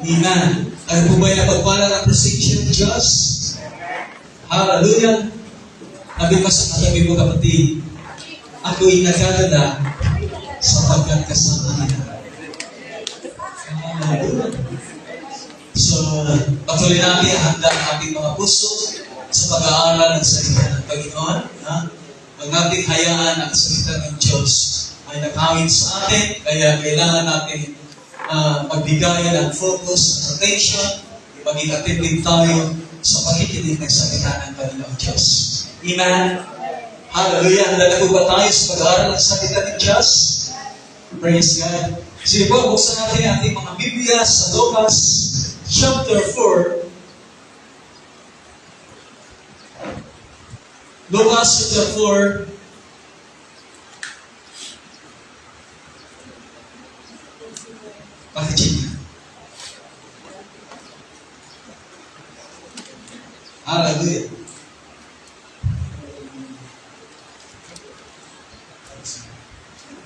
Amen. Ay po ba'y napagpala ng presensya ng Diyos? Hallelujah. Sabi pa sa katabi mo kapatid, ako'y nagdadala sapagkat kasama niya. Hallelujah. So, patuloy natin handa ang ating mga puso sa pag-aaral ng salita ng Panginoon. Ang ating hayaan ang salita ng Diyos ay nakawin sa atin, kaya kailangan natin magbigayan ng focus, attention, maging attentive tayo sa pakikinig ng salita ng Panginoon Diyos. Amen. Hallelujah. Handa po ba tayo sa pag-aaral ng salita ng Diyos? Praise God. Sige po, buksan natin ang ating mga Biblia sa Lucas chapter 4. Lucas chapter 4. Pakicik. Hallelujah.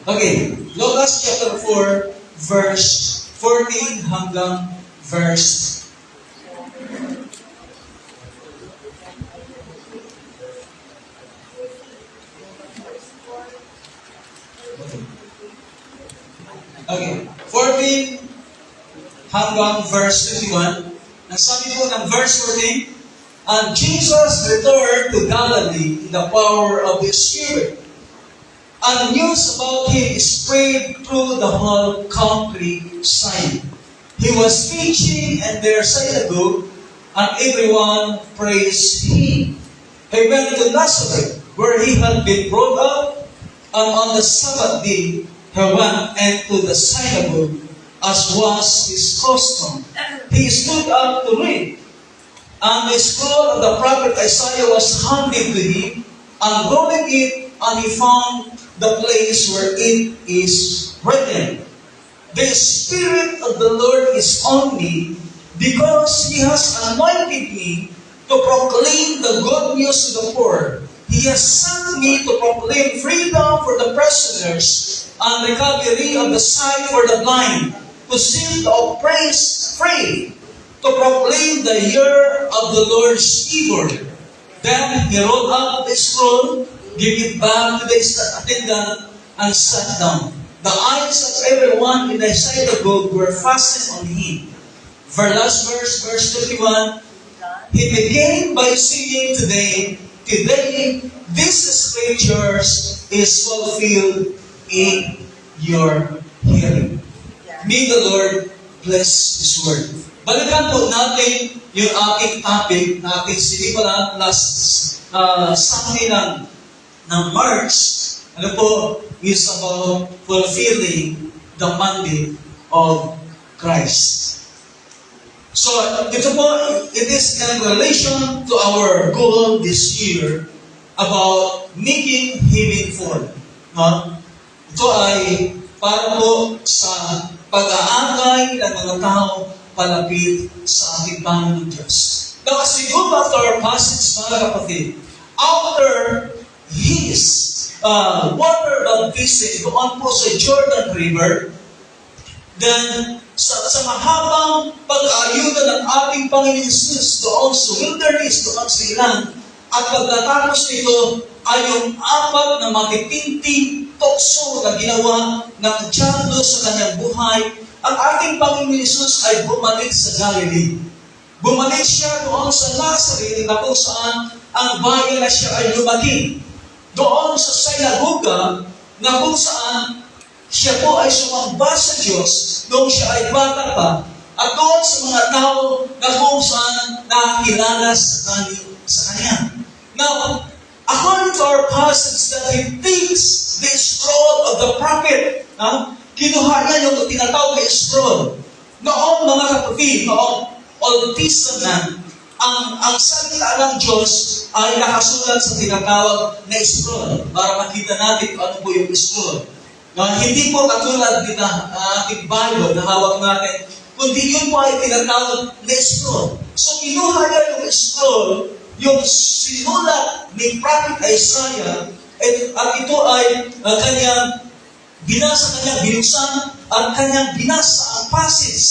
Okay, Lucas chapter 4, verse 14 hanggang verse 14 hanggang verse 21. Nasabi po ng verse 14, and Jesus returned to Galilee in the power of the Spirit. And news about him spread through the whole countryside. He was teaching in their synagogue, and everyone praised him. He went to Nazareth, where he had been brought up, and on the Sabbath day he went into the synagogue, as was his custom. He stood up to read, and the scroll of the prophet Isaiah was handed to him, and rolling it, and he found the place where it is written, the Spirit of the Lord is on me, because He has anointed me to proclaim the good news to the poor. He has sent me to proclaim freedom for the prisoners and recovery of the sight for the blind, to set the oppressed free, to proclaim the year of the Lord's favor. Then he rolled up the scroll, gave it back to the attendant, and sat down. The eyes of everyone in the synagogue were fastened on him. For last verse 21, he began by saying today, this scriptures is fulfilled in your hearing. May the Lord bless His word. Balikan po natin yung ating topic na ating sinimulan last Sunday ng March. Ano po, is about fulfilling the mandate of Christ. So, ito po, it is in relation to our goal this year about making heaven full. No? Ito ay para po sa pag-aangay ng mga tao palapit sa ating Panginoon Diyos. Now, as we go back to our passage, mga kapatid, after His water baptism doon po sa Jordan River, then sa mahabang pag-aayuda ng ating Panginoon Jesus doon sa wilderness, doon sa ilan, at pagkatapos nito ay yung apat na matitinting tukso na ginawa ng Diablo sa kanyang buhay, ang ating Panginoon Jesus ay bumalik sa Galilee. Bumalik siya doon sa Nazareth na kung saan ang bayan na siya ay lumaki. Doon sa sinagoga na kung saan siya po ay sumamba sa Diyos noong siya ay bata pa, at doon sa mga tao na kung saan nakakilala sa Kanya. Now, according to our passage, that he takes the scroll of the prophet, kinuha niya yung tinatawag na scroll. Noong mga kapatid, noong Old Testament, ang salita ng Diyos ay nakasulat sa tinatawag na scroll para makita natin kung ano po yung scroll. Hindi po katulad din na ating Bible na hawak natin, kundi yun po ay tinatawag na scroll. So kinuha niya yung scroll, yung sinulat ni Prophet Isaiah, at ito ay kanyang binasa, kanyang binuksan, at kanyang binasa ang passage.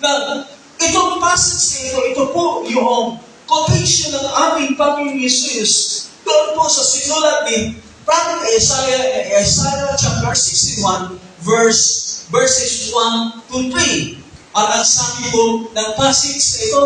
na itong passage na ito po yung quotation ng aming Panginoong Jesus doon po sa sinulat ni Prophet Isaiah chapter 61, verses 1 to 3. At ang sabi po ng passage na ito,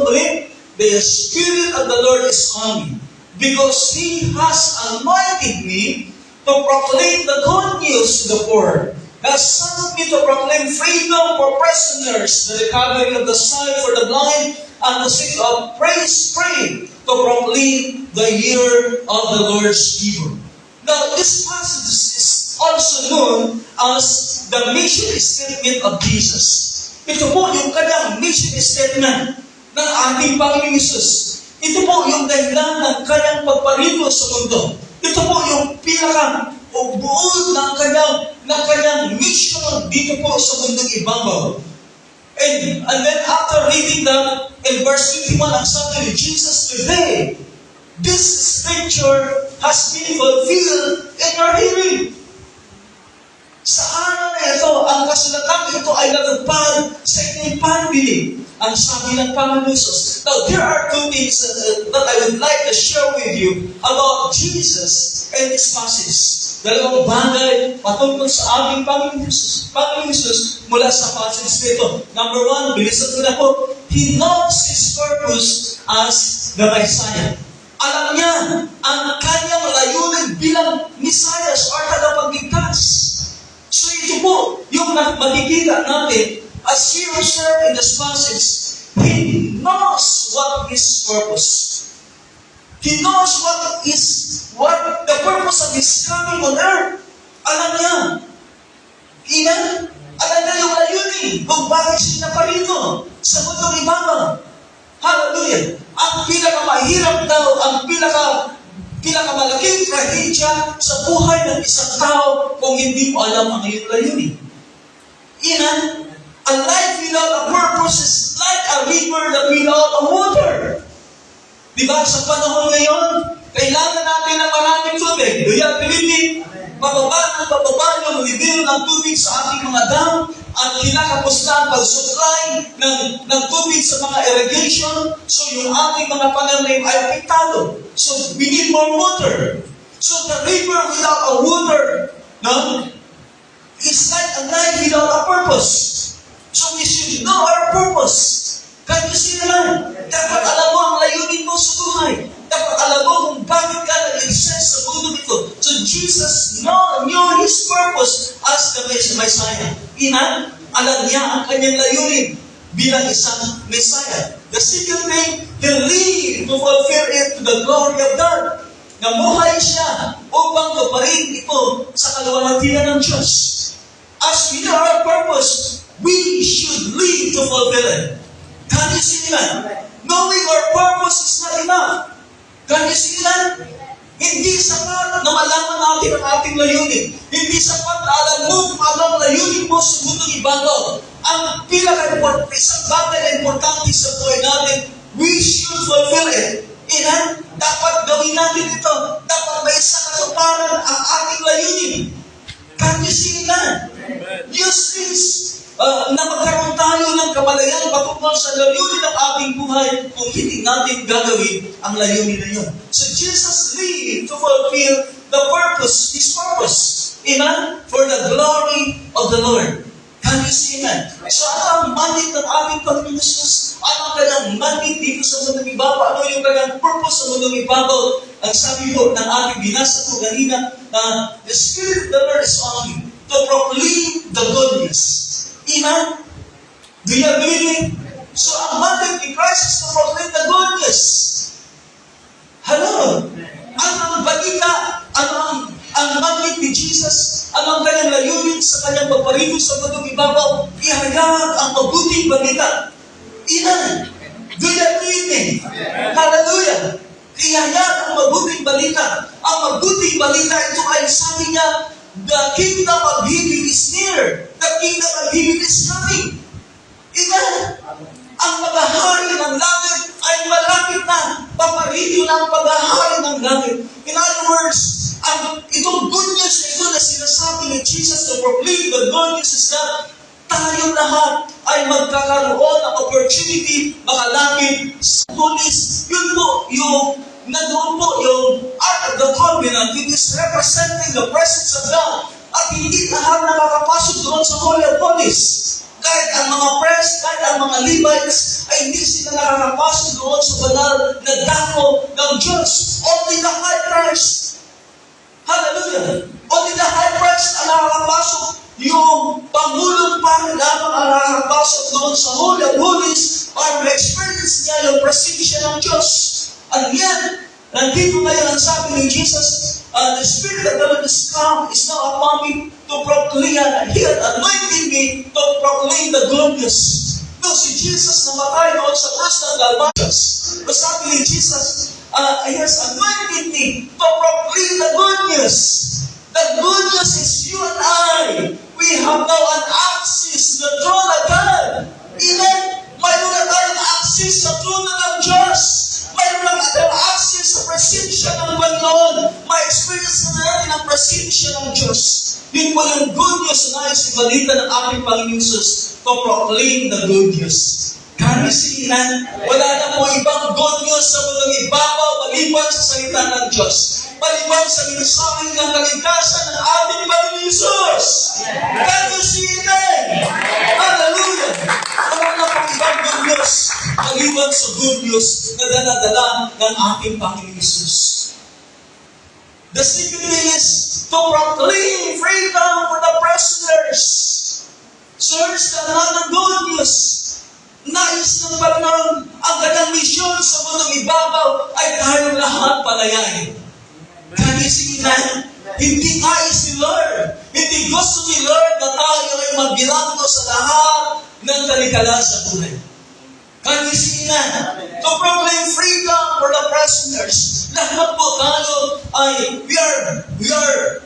the Spirit of the Lord is on me, because He has anointed me to proclaim the good news to the poor. He has sent me to proclaim freedom for prisoners, the recovery of the sight for the blind, and the sick of praise spring, to proclaim the year of the Lord's favor. Now, this passage is also known as the mission statement of Jesus. Ito po yung kanyang mission statement ng ating Panginoong Jesus. Ito po yung dahilan ng kanyang pagparito sa mundo. Ito po yung pinaka-buod ng kanyang mission dito po sa mundong ibabaw. And then after reading that, in verse 51, ang sabi ni Jesus, today, this scripture has been fulfilled in your hearing. Sa araw na ito, ang kasulatan ito ay natupad sa inyong pandinig. Ang sabi ng Panginoon Jesus. Now, there are two things that I would like to share with you about Jesus and this passage. Dalawang bagay patungkol sa ating Panginoon Jesus mula sa passage nito. Number one, bilisan ko na po, He knows His purpose as the Messiah. Alam niya ang kanyang layunin bilang Messiah or tagapagligtas. So ito po yung makikita natin as we observe in this passage. He knows what His purpose. He knows what the purpose of His coming on earth. Alam niya. Amen? Alam niya yung layunin kung bakit siya naparito sa mundong ibabaw. Hallelujah. Ang pinakamahirap daw, ang pinakamalaking trahedya sa buhay ng isang tao kung hindi mo alam ang iyong layunin. Amen? A life without a purpose is like a river that without a water. Diba? Sa panahon ngayon, kailangan natin ng maraming tubig. Do you believe me? Pababa yung level ng tubig sa ating mga dam at kinakapos na ang pag-supply ng tubig sa mga irrigation. So yung ating mga pananim ay apektado. So we need more water. So the river without a water, no, is like a life without a purpose. So we should know our purpose. Can you see naman? Dapat alam mo ang layunin mo sa buhay. Dapat alam mo kung bakit ka nag-exist sa mundo nito. So Jesus knew His purpose as the Messiah. Amen? Alam niya ang kanyang layunin bilang isang Messiah. The second thing, He lived to fulfill it to the glory of God. Namuhay siya upang tuparin ito sa kaluwalhatian ng Diyos. As we know our purpose, we should live to fulfill it. Can you see that? Knowing our purpose is not enough. Can you see that? Hindi sapat na malaman natin ang ating layunin. Hindi sapat na alam mo kung anong layunin mo sa mundong ibabaw. Ang isang bagay na importante sa buhay natin, we should fulfill it. Amen? Dapat gawin natin ito. Dapat may isang katuparan ang ating layunin. Can you see that? Use this. Na magkaroon tayo ng kamalayan patungkol sa layunin ng ating buhay kung hindi natin gagawin ang layunin na yun. So Jesus lived to fulfill the purpose, His purpose. Amen? For the glory of the Lord. Can you see that? So ano ang mandate ng ating Panginoon Jesus? Ano ang kanyang mandate dito sa mundong ibabaw? Ano yung kanyang purpose sa mundong ibabaw? Ang sabi po ng ating binasa ko kanina, the Spirit of the Lord is on you to proclaim the goodness. Amen? Do you believe me? So, ang mandate ni Christ is to proclaim the good news. Hello? Ano ang balita? Ano ang mandate ni Jesus? Ano ang kanyang layunin sa kanyang pagparito sa mundong ibabaw? Ihayag ang mabuting balita. Amen? Do you believe me? Hallelujah! Ihayag ang mabuting balita. Ang mabuting balita ito ay sabi niya, the kingdom of heaven is near. The kingdom of heaven is coming. Amen? Ang paghahari ng langit ay malapit na. Paparito na ang paghahari ng langit. In other words, itong good news na ito na sinasabi ni Jesus to proclaim the good news is that tayo lahat ay magkakaroon ng opportunity makalapit sa tulis. Yun po yung nandoon po yung Ark of the Covenant. It is representing the presence of God. At hindi lahat nakakapasok doon sa Holy of Holies. Kahit ang mga priests, kahit ang mga Levites, ay hindi sila nakakapasok doon sa banal na dako ng Diyos. Only the high priest. Hallelujah! Only the high priest ang nakakapasok. Yung Pangulong Pari lamang ang nakakapasok doon sa Holy of Holies para ma-experience niya yung presensya ng Diyos. At yan, nandito ngayon ang sabi ni Jesus, the Spirit of the Lord is come, is now upon me to proclaim, and He had anointed me to proclaim the good news. No, si Jesus namatay doon sa cross ng Calvary. So sabi ni Jesus, He has anointed me to proclaim the good news. The good news is you and I. We have now an access to the throne of God. Amen? Mayroon na tayong access sa throne ng Diyos. Mayroon na tayong access sa presensya ng Panginoon. Ma-experience na natin ang presensya ng Diyos. Yun po yung good news na nais ibalita ng ating Panginoon Jesus to proclaim the good news. Kanisinan, wala na po ibang good news sa mundong ibabaw maliban sa salita ng Diyos. Maliban sa mensahe ng kaligtasan ng ating Panginoon Jesus. Kanisinan! Hallelujah! Wala na po ibang good news maliban sa good news na dala-dala ng ating Panginoon Jesus. The second thing is to proclaim freedom for the prisoners. Sirs, dala ng good news. Nais ng Panginoon ang kanyang misyon sa mundong ibabaw ay tayong lahat palayain. Kanisinan, hindi nais ni Lord. Hindi gusto ni Lord na tayo ay magbilanggo sa lahat ng kalikala sa buhay. Kanisinan, to proclaim freedom for the prisoners. Lahat po tayo ay we are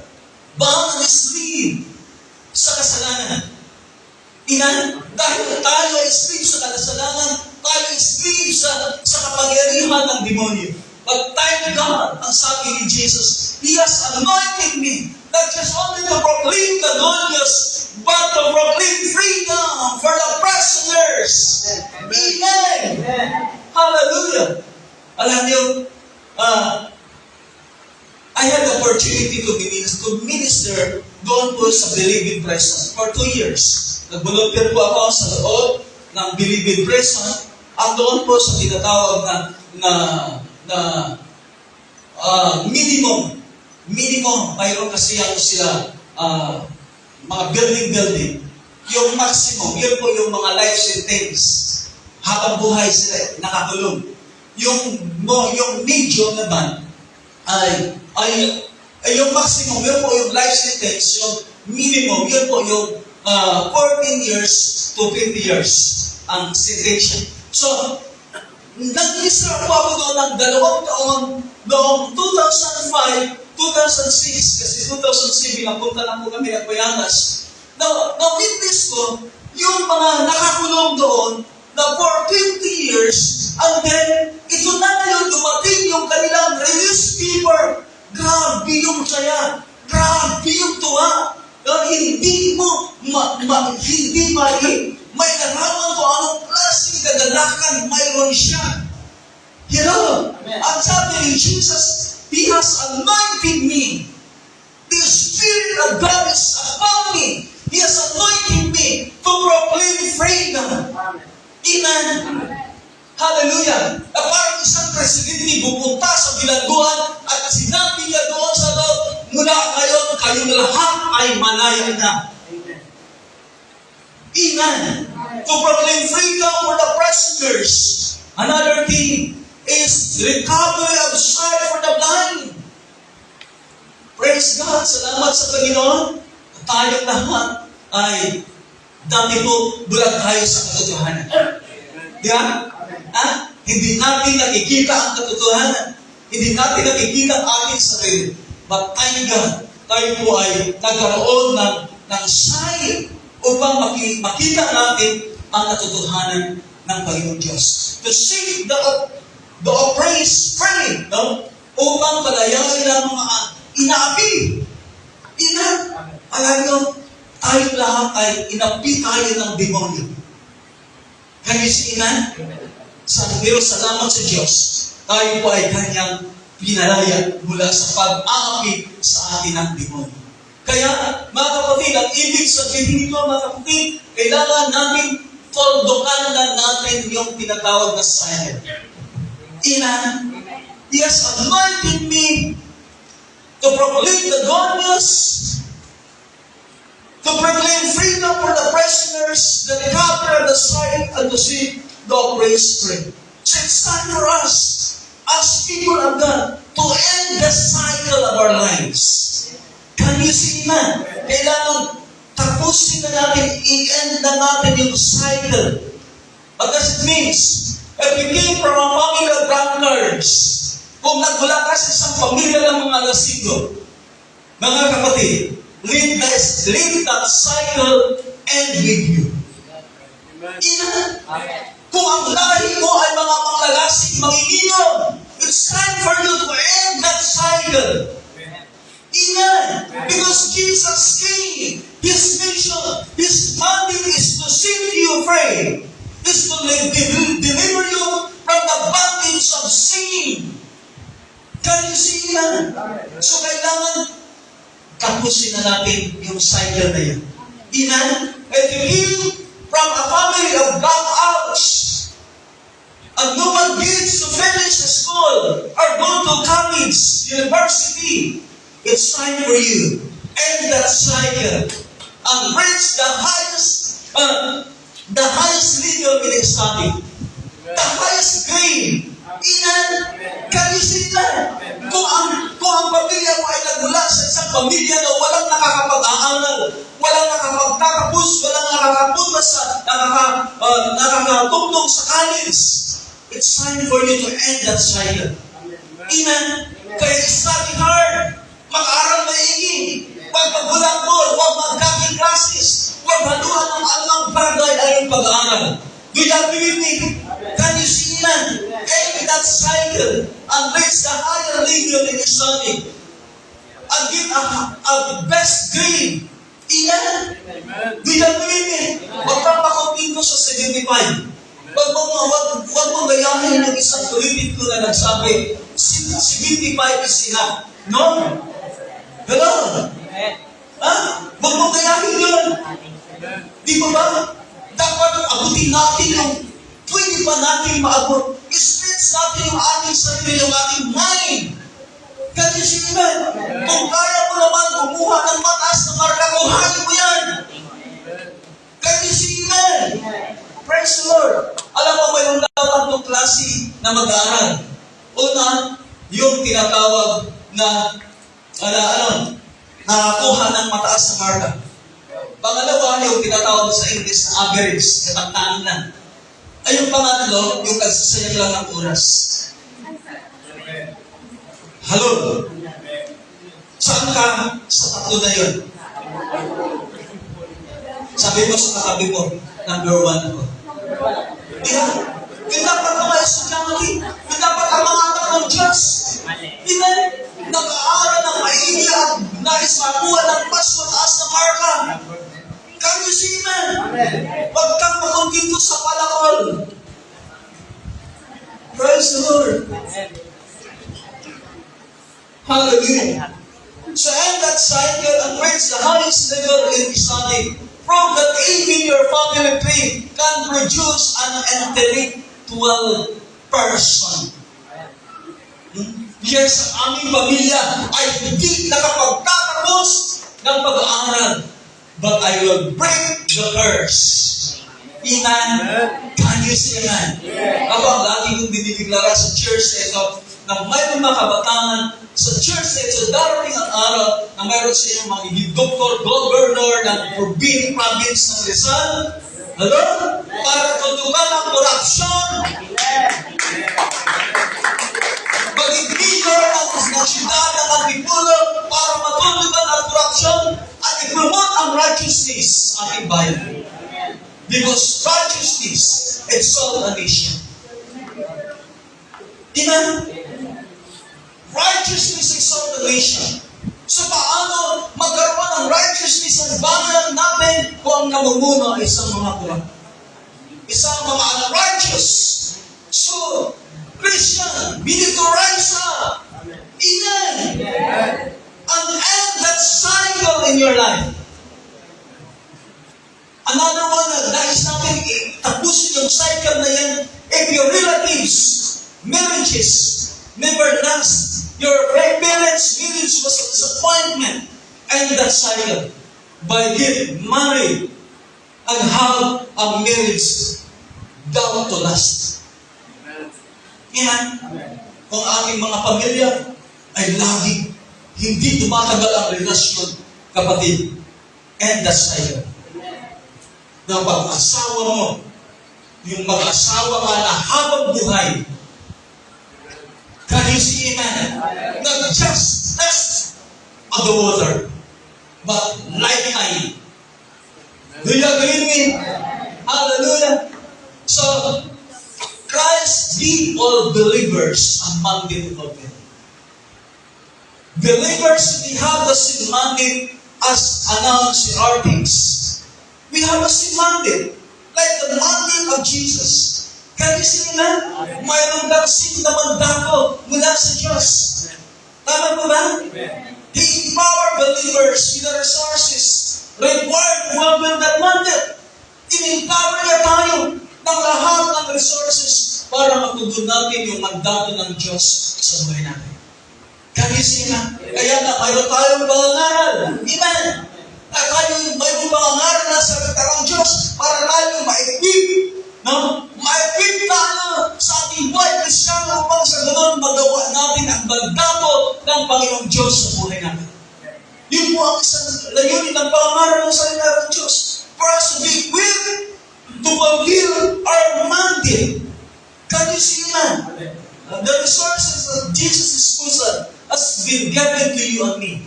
bound and slave sa kasalanan. Inan, dahil tayo ay slave sa kasalanan, tayo ay slave sa kapangyarihan ng demonyo. But thank God, ang sabi ni Jesus, He has anointed me, not just only to proclaim the good news, but to proclaim freedom for the prisoners. Amen! Hallelujah! Alam niyo, I had the opportunity to minister doon po sa Bilibid Prison for 2 years. Nag-volunteer po ako sa loob ng Bilibid Prison at doon po sa tinatawag na minimum, mayroon kasi yan sila mga building. Yung maximum, yun po yung mga life sentence. Habang buhay sila, nakakulong. Yung medium naman, ay yung maximum, yun po yung life sentence. Yung minimum, yun po yung 14 years to 20 years ang sentence. So, nag-minister po ako doon ng 2 taon noong 2005, 2006, kasi 2007, napunta na po kami at Bayanas. Na-witness ko yung mga nakakulong doon na for 20 years, and then, ito na yung dumating yung kanilang release paper. Grabe yung saya. Grabe yung tuwa. Hindi mo, may naraman ko anong klaseng kagalakan mayroon siya. You know, at sabi ni Jesus, He has anointed me. The Spirit of God is upon me. He has anointed me to proclaim freedom. Amen. Hallelujah. Na parang isang presidente pupunta sa bilangguan at sinabi niya doon sa loob, mula ngayon, kayong lahat ay malaya na. Amen. To proclaim freedom for the prisoners. Another thing is recovery of sight for the blind. Praise God. Salamat sa Panginoon. Tayong lahat ay dati po bulag tayo sa katotohanan. Diyan? Hindi natin nakikita ang katotohanan. Hindi natin nakikita ang ating sarili. But thank God, tayo po ay nagkaroon ng sight upang makita natin ang katotohanan ng Panginoon Diyos. To see the oppressed free, no? Upang palayain ang mga inaapi. Alam nyo, tayo lahat ay inapi tayo ng demonyo. Kanisinan, pero salamat sa Diyos, tayo po ay Kanyang pinalaya mula sa pag-aakit sa atin ng demonyo. Kaya, mga kapatid, ang ibig sabihin nito, mga kapatid, kailangan natin toldokan na natin yung tinatawag na cycle. Ilan? He has anointed me to proclaim the good news, to proclaim freedom for the prisoners, the recovery of the sight, and to see the oppressed free. So it's time for us, as people of God, to end the cycle of our lives. Can you see man? Kailangan tapusin na natin, i-end na natin yung cycle. What does it mean? If we came from a family of drunkards, kung nagmula ka sa isang pamilya ng mga lasigo, mga kapatid, let that cycle end with you. Ina, kung ang lahi mo ay mga panglalasing, manginginom, it's time for you to end that cycle. Amen. Because Jesus came, His mission, His mandate is to set you free, is to deliver you from the bondage of sin. Can you see that? So kailangan tapusin na natin yung cycle na yun. Amen. If you came from a family of dropouts, and no one gets to finish the school or go to college, university, it's time for you to end that cycle and reach the highest level in study, the highest grade. Inan, can you see that? Kung ang pamilya mo ay nagmula sa isang pamilya na walang nakakapag-aaral, walang nakakapagtatapos, walang nakakatungtong sa college, it's time for you to end that cycle. Amen. Kaya study hard. Mag-aral maigi. Huwag magbulakbol. Huwag mag-cutting classes. Huwag haluan ng anumang bagay ay yung pag-aaral. Do you believe me? Can you see that? End that cycle and reach the higher level in study. And get a best grade. Amen? Do you believe me? Huwag kang makompinto sa 75. Huwag mo gayahin ng isang politiko na nagsabi, 75 is enough. No? Hello? Ha? Huwag mo gayahin yun. Di ba ba? Dapat abutin natin yung pwede pa natin maabot. I-stretch natin yung ating sarili, yung ating mind. Can you see that? Kung kaya mo naman kumuha ng mataas na marka, kuhain mo yan. Can you see that? Praise the Lord. Alam mo, mayroong dapat itong klase na mag-aaral. Una, yung tinatawag na nakakuha ng mataas na marka. Pangalawa, yung tinatawag sa English na average, kataktaan lang. Ay yung pangatlo, yung kagsasayang lang ng oras. Hello? Saan ka sa tatlo na yun? Sabi mo sa katabi mo, number 1 ako. Hindi dapat ang mga estudyante, hindi dapat ang mga anak ng Diyos. Hindi nag-aaral ng maigi at nais makuha ng mas mataas na marka. Can you see, man? Huwag kang makontinto sa palakol. Praise the Lord. Hallelujah. So end that cycle and reach the highest level in study. Prove that even your family tree can produce an intellectual person. Yes, ang aming pamilya ay hindi nakapagtatapos ng pag-aaral. But I will break the curse. Amen? Can you say amen? Kapag lagi kong dinideklara sa church ito, na mayroong mga kabataan sa church ito, darating ang araw na mayroon sa inyong mga doktor, governor ng Forbidden Province ng Rizal. Hello? Para tutukan ang korupsyon. Maging leader ng siyudad ng Antipulo para matutukan ang korupsyon at i-promote ang righteousness ating bayan. Because righteousness exalts a nation. Amen? Righteousness exalts a nation. So paano magkaroon ng righteousness ang bayan natin kung ang namumuno ay isang mga kurang? isang mga unrighteous. So, Christian, we need to rise up. Amen. And end that cycle in your life. Another one na nais natin tapusin yung cycle na yan, if your relatives, marriages, never last, your parents' marriage was a disappointment, end that cycle by getting married and have a marriage down to last. Amen? Kung aking mga pamilya ay lagi hindi tumatagal ang relasyon, kapatid, end that cycle. Na pag-asawa mo, yung mag-asawa ka na habang buhay, can you see, amen? Not just test of the water, but lifetime. Do you agree with me? Hallelujah. So, Christ gave all believers a mandate of it. Believers, we have the same mandate as announced in our things. We have a same mandate, like the mandate of Jesus. Can you see na? Mayroon kang sin na mandako mula sa Diyos. Tama po ba? He empowered believers with the resources required to fulfill that mandate. In-empower niya tayo ng lahat ng resources para matugon natin yung mandato ng Diyos sa buhay natin. Can you see na? Kaya na mayroon tayong pangangaral. Amen. Mayroon pangangaral na sa katarang Diyos para tayo ma-equip. No? Ma-equip tayo sa ating buhay Kristyano upang sa ganoon magawa natin ang mandato ng Panginoong Diyos sa buhay natin. Yun po ang isang layunin ng pangangaral ng salita ng Diyos. For us to be equipped to fulfill our mandate. Can you see that? The resources of Jesus' spousal has been given to you and me.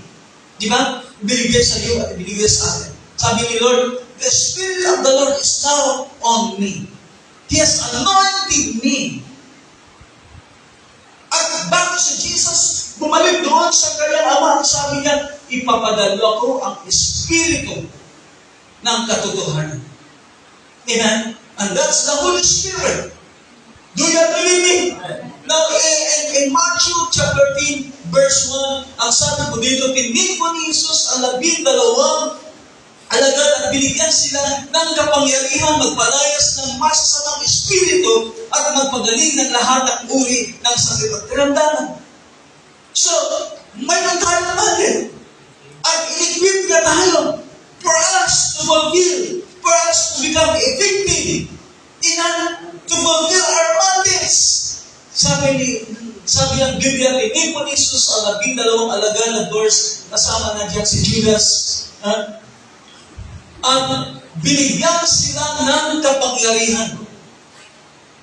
Di ba? Binigay sa iyo at binigay sa atin. Sabi ni Lord, the Spirit of the Lord is now on me. He has anointed me. At bago si Jesus bumalik doon sa kanyang ama, sabi niya, ipapadalo ko ang Espiritu ng katotohanan. Amen? And that's the Holy Spirit. Do you believe me? Now, in Matthew chapter 13, verse 1, ang sabi ko dito, pinili po ni Jesus ang 12 alagad at binigyan sila ng kapangyarihan magpalayas ng masasamang espiritu at magpagaling ng lahat ng uri ng sakit at karamdaman. So, mayroon tayo naman at in-equip na tayo for us to fulfill, for us to become effective to fulfill our mandates. Sabi ng Biblia, pinili po ni Jesus ang 12 alagad ng doors, kasama na dyan si Judas, at binigyan sila ng kapangyarihan.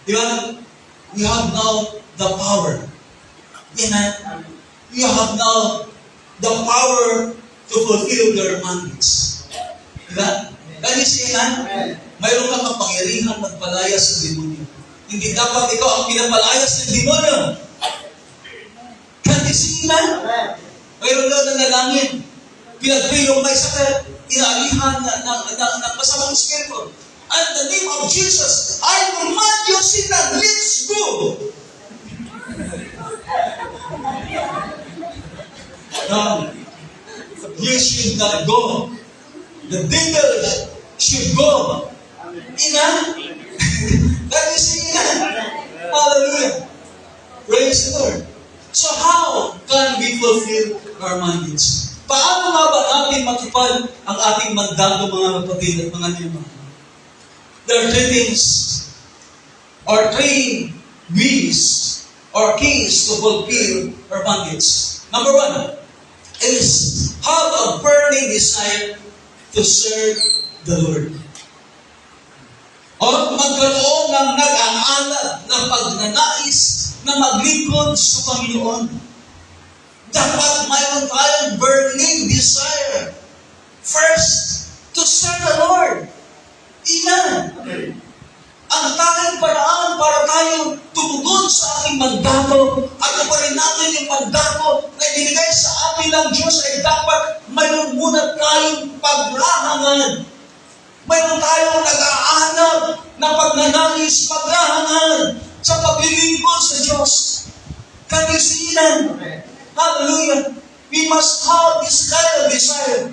Di ba? You have now the power. Amen? You have now the power to fulfill your mandates. Di ba? Can you see, amen? Mayroon kang kapangyarihan magpalaya sa demonyo. Hindi dapat ikaw ang pinapalayas ng demonyo. Can you see, amen? Mayroon daw na nalangin. Pinagpilong may sakit. Inaalihan ng masamang espiritu. And the name of Jesus, I command you, Satan, let's go! No, you should not go. The devil should go. Amen? Can you see that? Hallelujah. Praise the Lord. So how can we fulfill our mandates? Paano nga ba natin matupad ang ating mandato, mga kapatid at mga niyama? There are three things, or three ways, or keys to fulfill our mandates. Number one is have a burning desire to serve the Lord. O magkaroon ng nag-aalab na pagnanais na maglingkod sa Panginoon. Dapat mayroon tayong burning desire. First, to serve the Lord. Amen. Ang tanging paraan para tayo tumugon sa ating mandato at uparin natin yung mandato na ibinigay sa atin ng Diyos ay dapat mayroon muna tayong paglahangan. Mayroon tayong nag-aanap na pagnanais, paghahangad sa paglilingkod sa Diyos. Kanisinan. Hallelujah. We must have this kind of desire.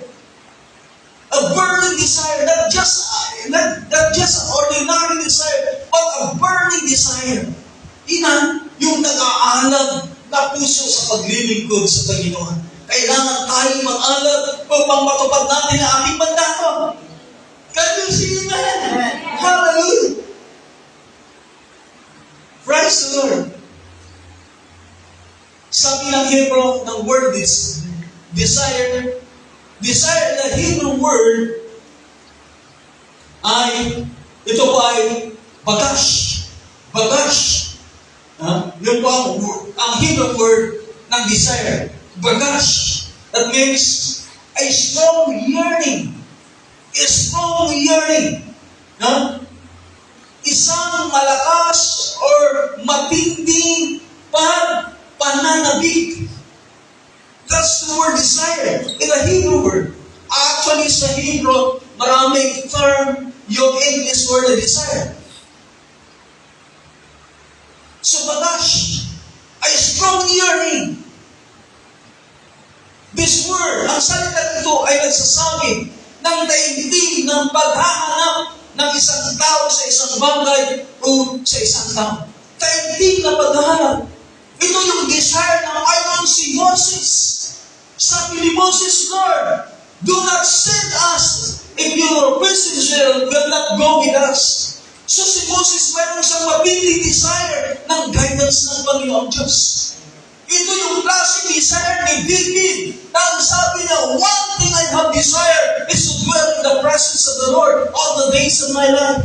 A burning desire, not just an ordinary desire, but a burning desire. Ina, yung nag-aalab na puso sa paglilingkod sa Panginoon. Kailangan tayo mag-alab upang matupad natin ang ating mandato. Kanisinan. Hallelujah. Praise the Lord. Sabi ng Hebrew ng word is desire. Desire, the Hebrew word ay, ito po ay bagash. Bagash. Yun po ang Hebrew word ng desire. Bagash. That means a strong yearning. A strong yearning. Isang malakas or matinding pananabik. That's the word desire in the Hebrew word. Actually, sa Hebrew, maraming term yung English word na desire. So, bagash, a strong yearning. This word, ang salita nito ay nagsasabi ng daigdig ng paghahanap ng isang tao sa isang bagay o sa isang tao. Daigdig na paghahanap. Ito yung desire ng ayon si Moses. Sabi ni Moses, Lord, do not send us if your messenger will not go with us. So si Moses mayroon siyang mabinding desire ng guidance ng Panginoong Diyos. Ito yung klaseng desire ni David na ang sabi niya, one thing I have desire is to dwell in the presence of the Lord all the days of my life.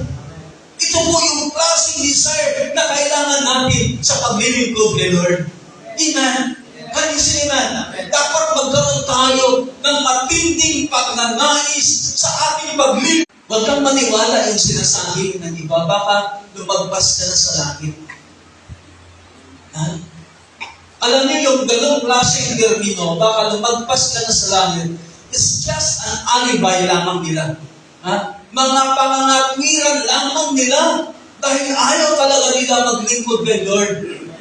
Ito po yung klaseng desire na kailangan natin sa paglilingkod kay Lord. Amen. Kanisinan, dapat magkaroon tayo ng matinding pagnanais sa ating paglilingkod. Huwag kang maniwala yung sinasabi ng iba, baka lumagpas ka na sa langit. Alam niyo yung ganong klaseng termino, baka lumagpas ka na sa langit, is just an alibi lamang nila. Mga pangangatwiran lamang nila dahil ayaw talaga nila maglingkod kay Lord.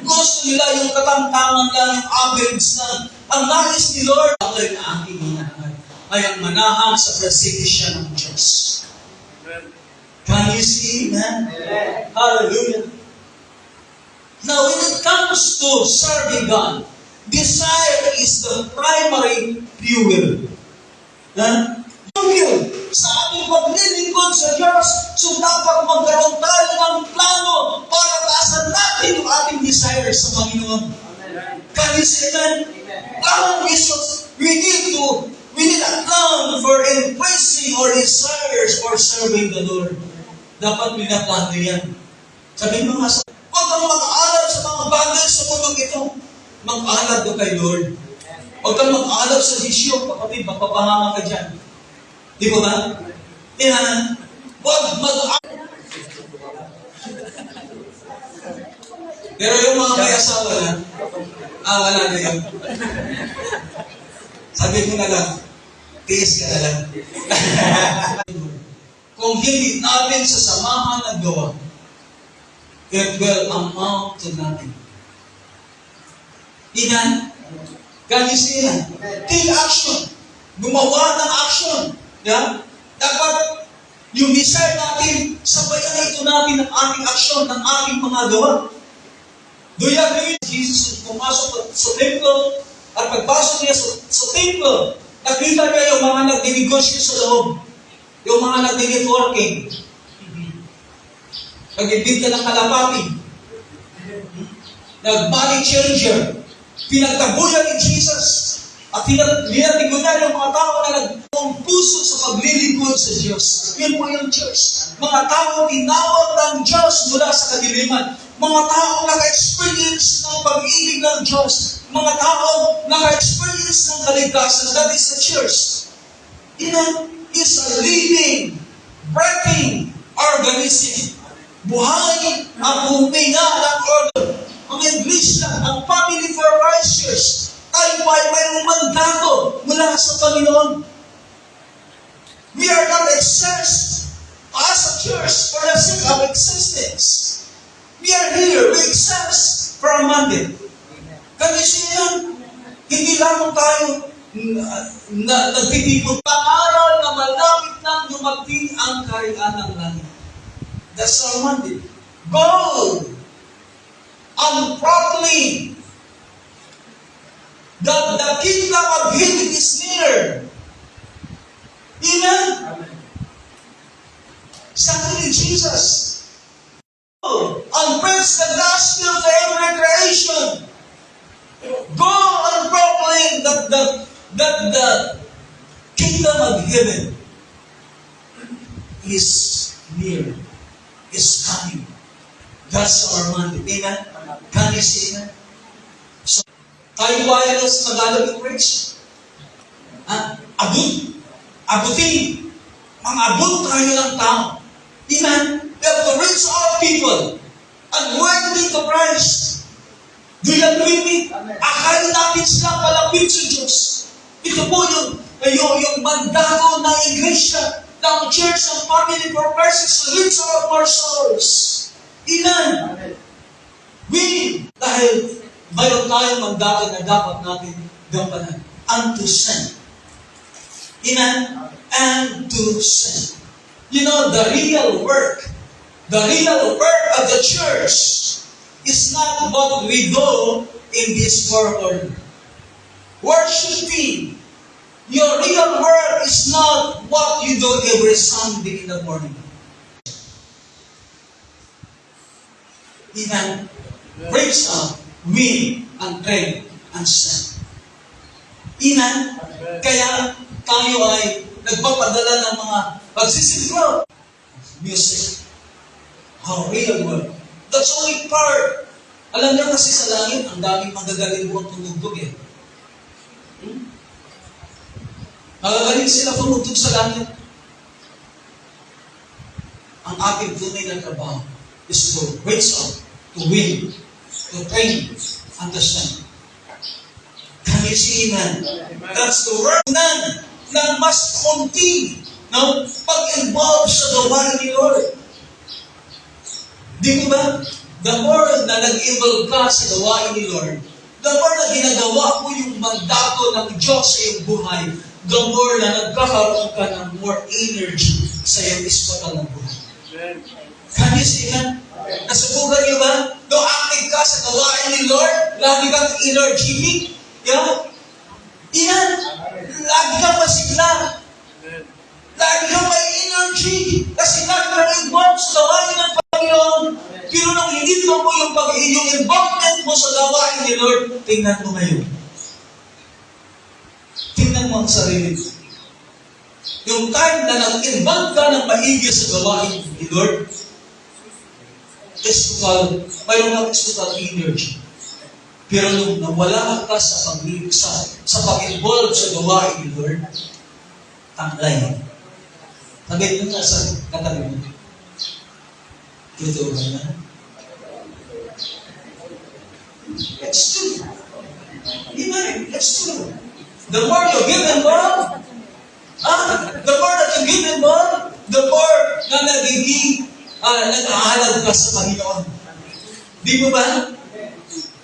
Gusto nila yung katamtaman lang, yung average lang. Ang nais ni Lord, bagay na aking manahan ay ang manahan sa presensya ng Diyos. Can you see, man? Hallelujah. Now, when it comes to serving God, desire is the primary fuel. Fuel sa ating paglilingkod sa Diyos. So, dapat magkaroon tayo ng plano para taasan natin yung ating desire sa Panginoon. Can you see that? We need a plan for embracing our desires for serving the Lord. Dapat pinaplano yan. Sabihin mo nga sa huwag kang mag-aalab sa mga bagay sa mundong ito. Mag-aalab ka kay Lord. Huwag kang mag-aalab sa isyo, kapatid, magpapahama ka dyan. Di ba ba? Yan. Huwag mag-aalab. Pero yung mga may asawa na, wala na yun. Sabi mo na lang, tiis ka na lang. Kung hindi natin sa samahan ng gawa, it will amount to nothing. Inan, ganisinan, take action. Gumawa ng action. Yeah? Dapat yung desire natin, sabayan ito natin ng ating aksyon, ng ating mga gawa. Do you agree? Jesus pumasok sa templo, at pagpasok niya sa templo, nakita niya yung mga nagdinegosyo sa loob, yung mga nagdi-networking, nag-ibig ka ng kalapati, nag-money changer, pinagtabuyan ni Jesus, at tinatigunan niya yung mga tao na nagpuso sa paglilingkod sa Diyos. Yan po yung church. Mga tao tinawag ng Diyos mula sa kadiliman. Mga tao naka-experience ng pag-ibig ng Diyos. Mga tao naka-experience ng kaligtasan. That is the church. It is a living, breathing organism. Buhay ang huminga ng order. Ang iglesia, ang family for righteous, tayo ay mayroong mandato mula sa Panginoon. We are not exist as a church for the sake of existence. We are here. We exist for a mandate. Kasi yan, hindi lamang tayo nagtitipon. Pangaral na malapit nang dumating ang kaharian ng langit. That's our mandate. Go and proclaim that the kingdom of heaven is near. Amen? Sabi ni Jesus, go and preach the gospel to every creation. Go and proclaim that the kingdom of heaven is near, is coming. That's our mandate. Amen? Can you see that? So, tayo ay sa Tagalog preach. Abutin. Mang-abot tayo ng tao. Amen? We have to reach out people and word them to Christ. Do you agree with me? Akala natin sila palapit sa Diyos. Ito po yung mandato ng iglesia, ng church, ng family purposes to reach out more souls. Amen? Dahil mayroon tayong mandato na dapat natin gampanan. And to send. Amen? And to send. You know, the real work of the church is not what we do in this world. Worshiping. Your real work is not what you do every Sunday in the morning. Amen. Praise up, win, and pray, and send. Amen. Kaya tayo ay nagpapadala ng mga pagsisiguro. Music. How real work. That's only part. Alam niyo kasi sa langit, ang daming magagaling buong tumugtog eh. Magagaling sila tumugtog sa langit. Ang ating tunay na trabaho is to reach out, to win, to train, and to send. Can you see, man? That's the work na mas konti, no? Pag-involve sa gawain ni Lord. Di ko ba? The more na nag-involve ka sa gawain ni Lord, the more na ginagawa mo yung mandato ng Diyos sa iyong buhay, the more na nagkakaroon ka ng more energy sa iyong ispatan ng buhay. Can you see that? Nasubukan niyo ba? Nung active ka sa gawain ni Lord, lagi kang energetic. Yeah? Iyan. Lagi kang masigla. Lagi kang may energy. Kasi lagi kang involved sa gawain ng Panginoon. Pero nung hindi mo yung involvement mo sa gawain ni Lord, tingnan mo ngayon. Tingnan mo ang sarili mo. Yung time na nag-involve ka ng maigi sa gawain ni Lord, is total, mayroon kang total energy. Pero nung nawala ka sa pag-involve sa gawain ni Lord, tanglay. Sabihin mo nga sa katabi mo. Ito ba na? It's true. It's true. The more you give involved, the more that you give involved, the more na nag-aalag ka sa Panginoon. Di mo ba?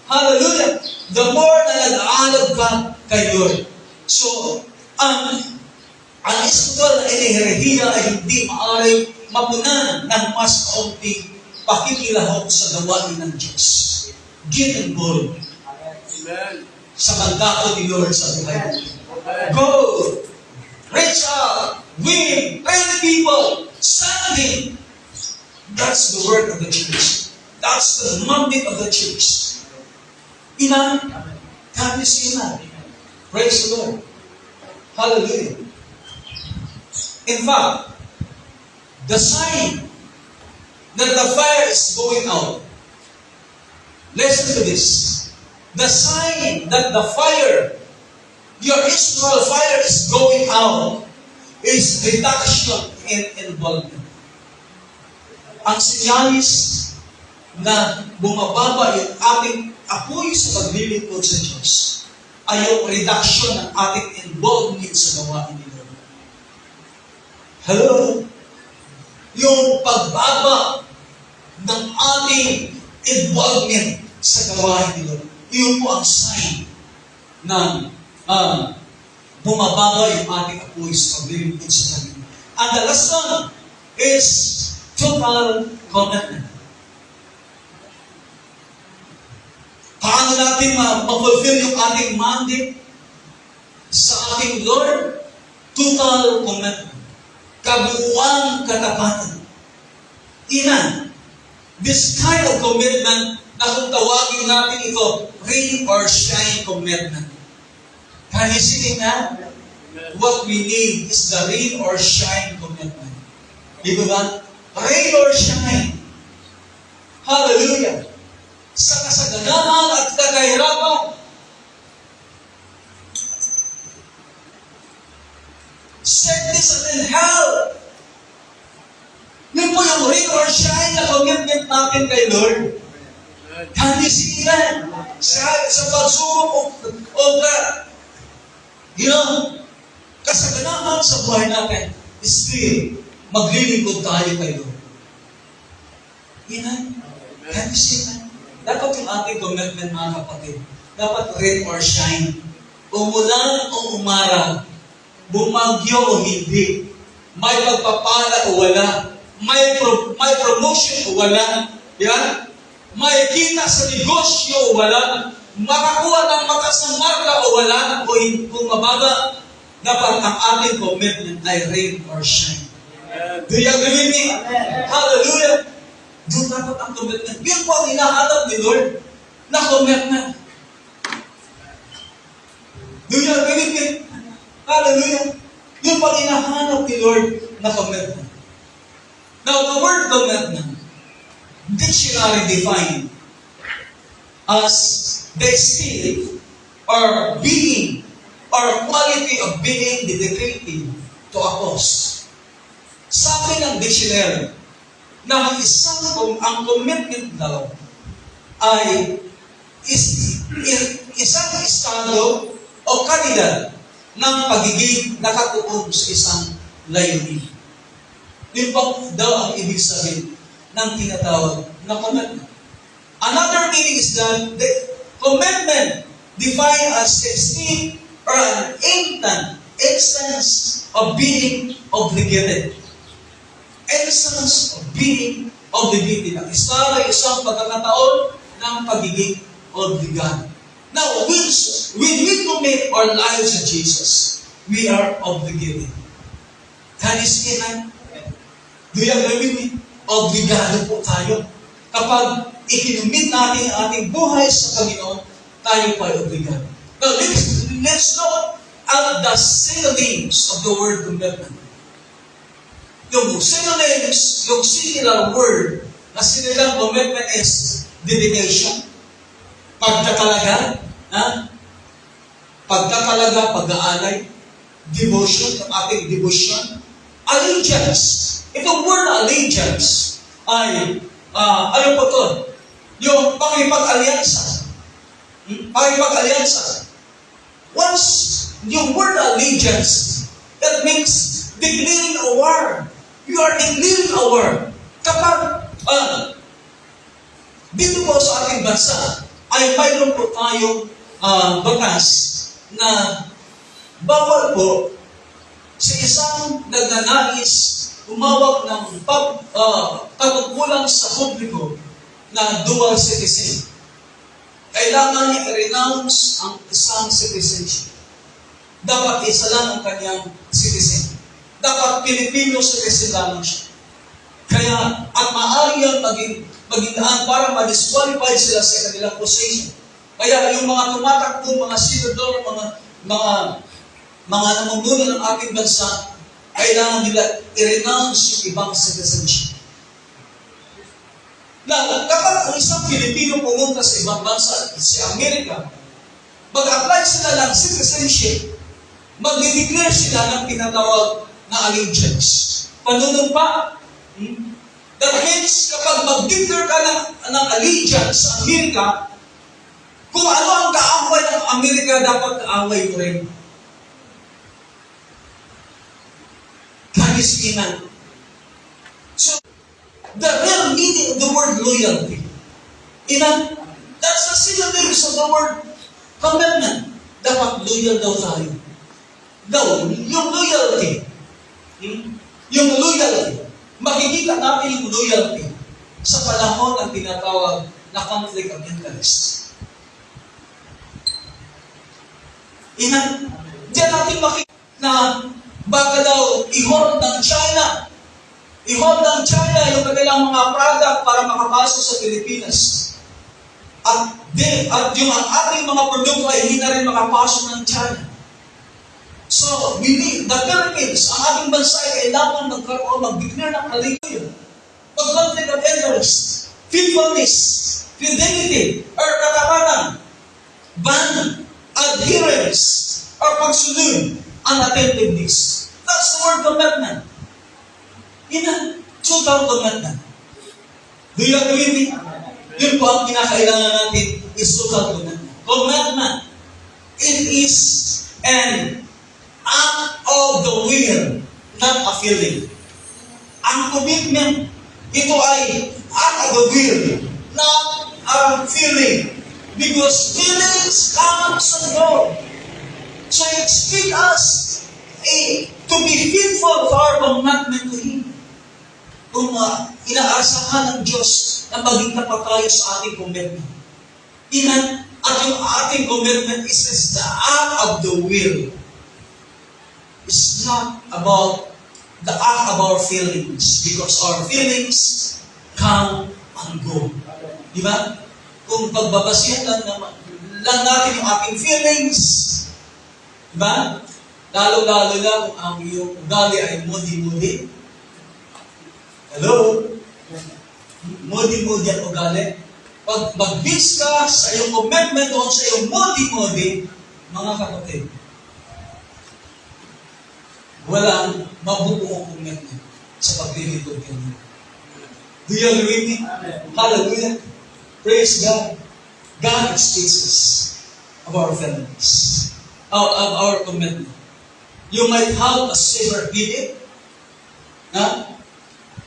Hallelujah! The more na nag-aalag ka kay Lord. So, ang espiritual na enerhiya ay hindi maaaring mapunan ng mas kaunting pakikilahok sa gawain ng Diyos. Get involved. Amen. Sa mandato ni Lord sa buhay mo. Go! Reach out! Win! Train people! Standing! That's the work of the church. That's the mandate of the church. Amen? Can you see that? Praise the Lord. Hallelujah. In fact, the sign that the fire is going out. Listen to this. The sign that the fire, your Israel fire is going out, is reduction in involvement. Ang sinyalis na bumababa yung ating apoy sa paglilingkod sa Diyos ay yung reduction ng ating involvement sa gawain ni Lord. Hello? yung pagbaba ng ating involvement sa gawain ni Lord. Iyon po ang sign na bumababa yung ating apoy sa paglilingkod sa Kanya. And the last one is total commitment. Paano natin ma-fulfill yung ating mandate sa ating Lord? Total commitment. Kabuuang katapatan. Inan, this kind of commitment na kung tawagin natin ito, rain or shine commitment. Can you see that? What we need is the rain or shine commitment. Di ba? Rain or shine. Hallelujah. Sa kasaganahan at kagahirapan, sickness and health. Yun po yung rain or shine na commitment natin kay Lord. Can you see that? Sa pagsubok o kasaganahan sa buhay natin, still, maglilingkod tayo kay Lord. Yan. Can you see that? Dapat yung ating commitment, mga kapatid, dapat rain or shine. Umulan o umara, bumagyo o hindi, may pagpapala o wala, may promotion o wala, yan? May kita sa negosyo o wala, makakuha ng mataas ng marka o wala, o kung mababa, dapat ang ating commitment ay rain or shine. Do you agree with me? Hallelujah! Doon dapat ang commitment. Yun po ang hinahanap ni Lord na commitment. Do you agree with me? Hallelujah! Yun po ang hinahanap ni Lord na commitment. Now, the word commitment, dictionary defined as the state or being or quality of being dedicated to a cause. Sabi ng dictionary, na ang commitment daw ay isang estado o kalidad ng pagiging nakatuon sa isang layunin. Yun pa daw ang ibig sabihin ng tinatawag na commitment. Another meaning is that the commitment defined as a state or an instance of being obligated. Essence of being obligated. Ang estado ay isang pagkakataon ng pagiging obligado. Now, when we commit our lives to Jesus, we are obligated. Can you see that? Do you agree with me? Obligado po tayo. Kapag ikinumit natin ang ating buhay sa Panginoon, tayo pa ay obligado. Now, let's look at the synonyms of the word commitment. Yung synonyms, yung singular word na sinilang commitment is dedication, pagkakalaga, pag-aalay, devotion, ang ating devotion, allegiance. Itong word na allegiance ay, ano po ito? Yung pakipag-alyansa. Pakipag-alyansa. Once, yung word allegiance, that means declaring a war. You are declaring a war. Kapag, dito po sa ating bansa, ay mayroon po tayong batas na bawal po sa isang nagnanais umawak ng katungkulan sa publiko na dual citizen. Kailangan niya i-renounce ang isang citizenship. Dapat isa lang ang kanyang citizen. Dapat Pilipino citizen lamang siya. Kaya, at maaari yan maging daan para ma-disqualified sila sa kanilang position. Kaya yung mga tumatakbo, mga senador, mga namumuno ng ating bansa, kailangan nila i-renounce yung ibang citizenship. Na kapag ang isang Pilipino pumunta sa ibang bansa, sa Amerika, mag-apply sila ng citizenship, mag-declare sila ng tinatawag na allegiance. Panunumpa. That means, kapag mag-declare ka ng allegiance sa Amerika, kung ano ang kaaway ng Amerika, dapat kaaway mo rin. Kanisinan. So, the real meaning of the word loyalty. Amen? That's the synonyms of the word commitment. Dapat loyal daw tayo. Yung loyalty. Yung loyalty. Makikita natin yung loyalty sa panahon ng tinatawag na conflict of interest. Amen? Diyan natin makikita na baka daw i-hold ng China. I-hold ng China yung kanilang mga product para makapasok sa Pilipinas. At yung ating mga produkto ay hindi na rin makapasok ng China. So, we need, the Philippines, ang ating bansa ay kailangan magkaroon, mag-declare ng kaligtayan. Pag-conflict of interest, faithfulness, fidelity, or katapatan, ban, adherence, or pagsunod, unattentiveness. That's the word commitment. Total commitment. Do you agree with me? Yun po ang kinakailangan natin is total commitment. Commitment, it is an act of the will, not a feeling. Ang commitment, ito ay act of the will, not a feeling. Because feelings comes and go. So it expects us to be faithful to our commitment to Him. Kung inaasahan ng Diyos na maging tapat tayo sa ating commitment. Amen? At yung ating commitment is the act of the will. It's not about the act of our feelings, because our feelings come and go. Di ba? Kung pagbabasihan lang natin yung ating feelings, di ba? Lalo-lalo na kung ang iyong ugali ay moody-moody. Hello? Moody-moody ang ugali. Pag mag-bis ka sa iyong commitment o sa iyong moody-moody, mga kapatid, walang mabubuong commitment sa paglilingkod kanina. Do you agree with me? Hallelujah. Praise God. God is Jesus of our families, of our commitment. You might have a severe headache.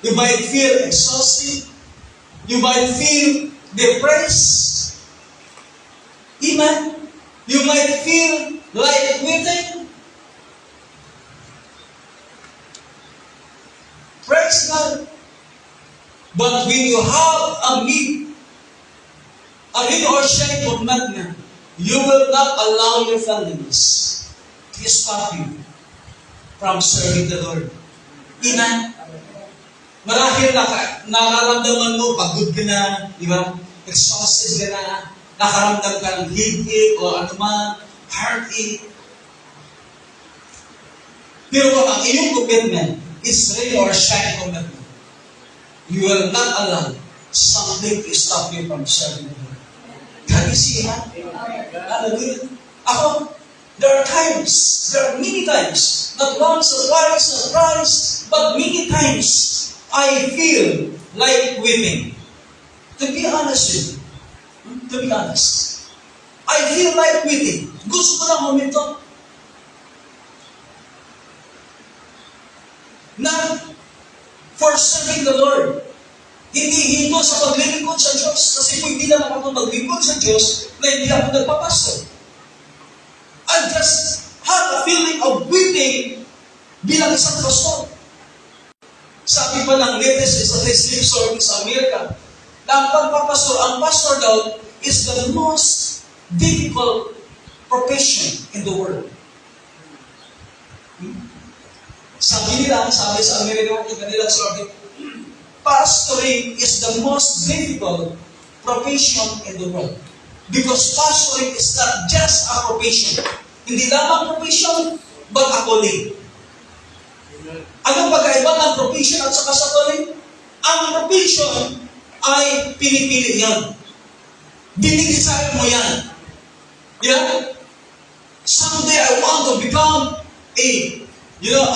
You might feel exhausted. You might feel depressed. Amen. You might feel like quitting. Praise God. But when you have a need or shame commitment, you will not allow your families to stop you from serving the Lord. Amen. Marahil nakaramdaman mo, pagod ka na, di ba? Exhausted ka na, nakaramdam ka ng headache o anuman, heartache. Pero kung ang iyong commitment is rain or shine commitment, you will not allow something to stop you from serving the Lord. Can you see that? Hallelujah. There are many times, not once or twice or thrice, but many times, I feel like weeping. To be honest with you, I feel like weeping. Gusto ko lang huminto. Na for serving the Lord. Hindi hinto sa paglilingkod sa Diyos. Kasi kung hindi naman ako maglingkod sa Diyos, na hindi ako nagpapastor. I just have a feeling of weeping bilang isang pastor. Sabi pa ng latest statistics sa Amerika, na ang pagpapastor, ang pastor daw, is the most difficult profession in the world. Sabi sa Amerika, yung kanilang survey, pastoring is the most difficult profession in the world. Because pastoring is not just a profession. Hindi lamang profession, but a calling. Anong pagkaiba ng profession at saka sa calling? Ang profession ay pinipili yan. Dinidesire mo yan. Yeah? Someday I want to become a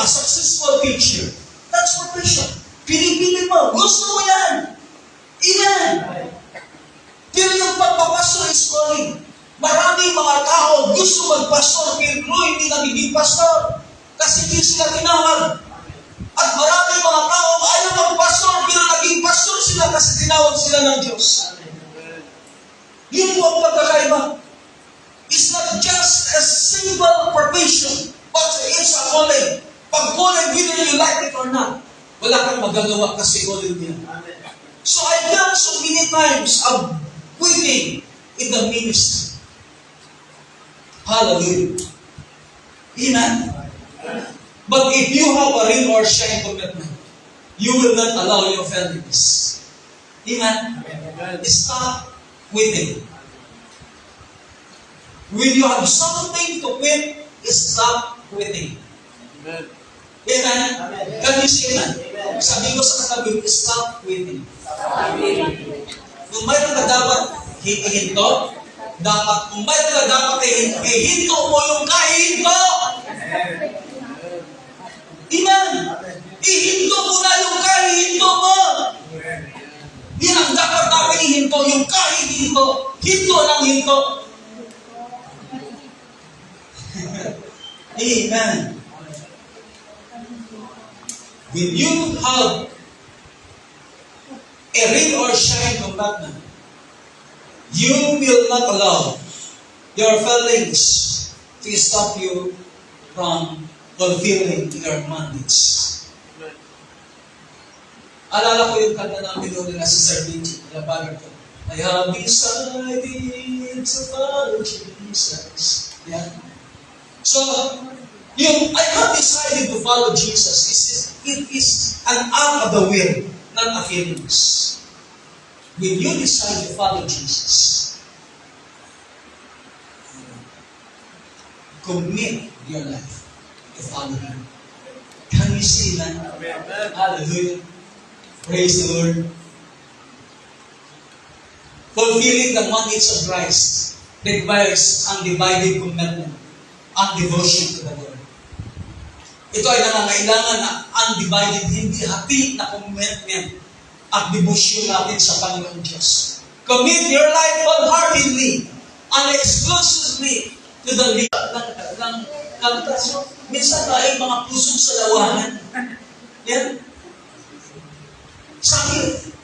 successful teacher. That's profession. Pinipili mo. Gusto mo yan. Amen. Pero yung pagpapastor is calling. Maraming mga tao gusto magpastor pero hindi nagiging pastor. Kasi hindi sila tinawag. At maraming mga tao ayaw magpastor ng Diyos. Yun po ang pagkakaiba. It's not just a simple profession, but it's a calling. Pag calling, whether you like it or not, wala kang magagawa kasi calling niya. So I've done so many times of quitting in the ministry. Hallelujah. Amen? But if you have a rain or shine commitment, you will not allow your failures. Amen? Stop quitting. When you have something to quit, stop quitting. Amen. Amen? Can you say amen? Sabi ko sa katabi, stop quitting. Kung mayroon ka dapat hihinto, kung mayroon ka dapat hihinto mo yung kahinto. Amen? Ihinto mo na yung kahinto mo. Yan ang dapat natin ihinto, yung kahinto. Hinto ng hinto. Amen. When you have a rain or shine commitment, you will not allow your feelings to stop you from fulfilling your mandates. Alala ko yung kanta namin doon nila sa Sir Vinci, nalabagan ko. I have decided to follow Jesus. Yeah. So, yung I have decided to follow Jesus, it is an act of the will, not a feelings. When you decide to follow Jesus, commit your life to follow Him. Can you see that? Amen. Hallelujah. Praise the Lord. Fulfilling the mandates of Christ requires undivided commitment and devotion to the Lord. Ito ay nangangailangan na undivided, hindi hati na commitment at devotion natin sa Panginoon Diyos. Commit your life wholeheartedly and exclusively to the lead ng kantasyon. Minsan tayo mga pusong sa lawahan. Yan.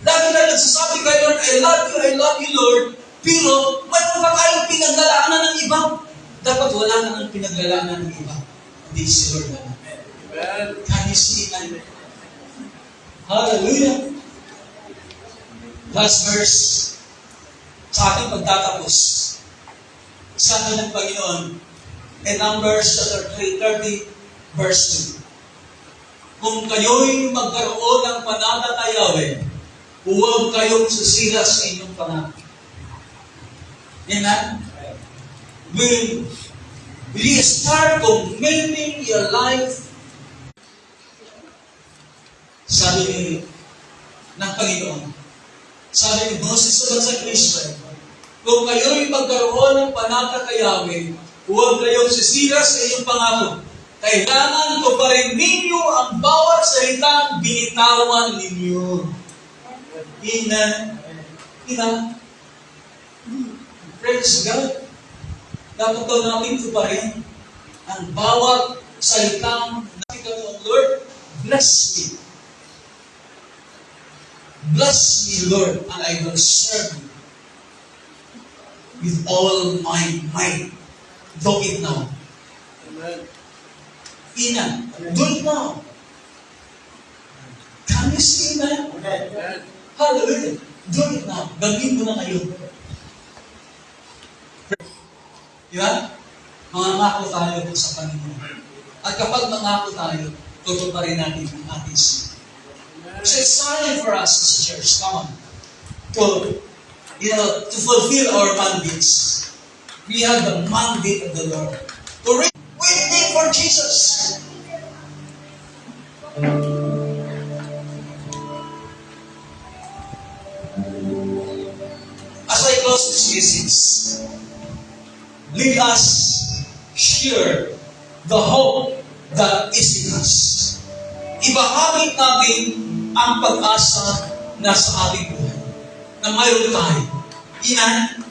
Lagi tayo nagsasabi kay Lord, I love you, Lord. Pero mayroon pa tayong pinaglalaanan ng iba. Dapat wala na ng pinaglalaanan ng iba. Hindi si Lord naman. Can you see that? Hallelujah. Last verse. Sa ating pagtatapos. Sabi ng Panginoon, in Numbers chapter 3:30, verse 2. Kung kayo'y magkaroon ng pananatayawin, huwag kayong susila sa inyong pangako. Amen? When we start committing your life, sabi ng Panginoon, sabi ni Moses sa bansang Israel, kung kayo'y magkaroon ng pananatayawin, huwag kayong susila sa inyong pangako. Kailangan ko pa rin ninyo ang bawat salitang binitawan ninyo. Ina. Praise God. Dapat daw natin ko pa rin ang bawat salitang nakita mo, Lord, bless me. Bless me, Lord, and I will serve you with all my might. Do it now. Amen. Ina, do it now. Can you see that? Amen. Hallelujah. Do it now. Gawin mo na ngayon. Di ba? Mangangako tayo sa Panginoon. At kapag mangako tayo, tutuparin natin ang ating sin. So it's time for us as a church, come on, to fulfill our mandates. We have the mandate of the Lord. Waiting for Jesus. As I close this message, let us share the hope that is in us. Ibahagi natin ang pag-asa na sa ating buhay na mayroon tayo. Amen?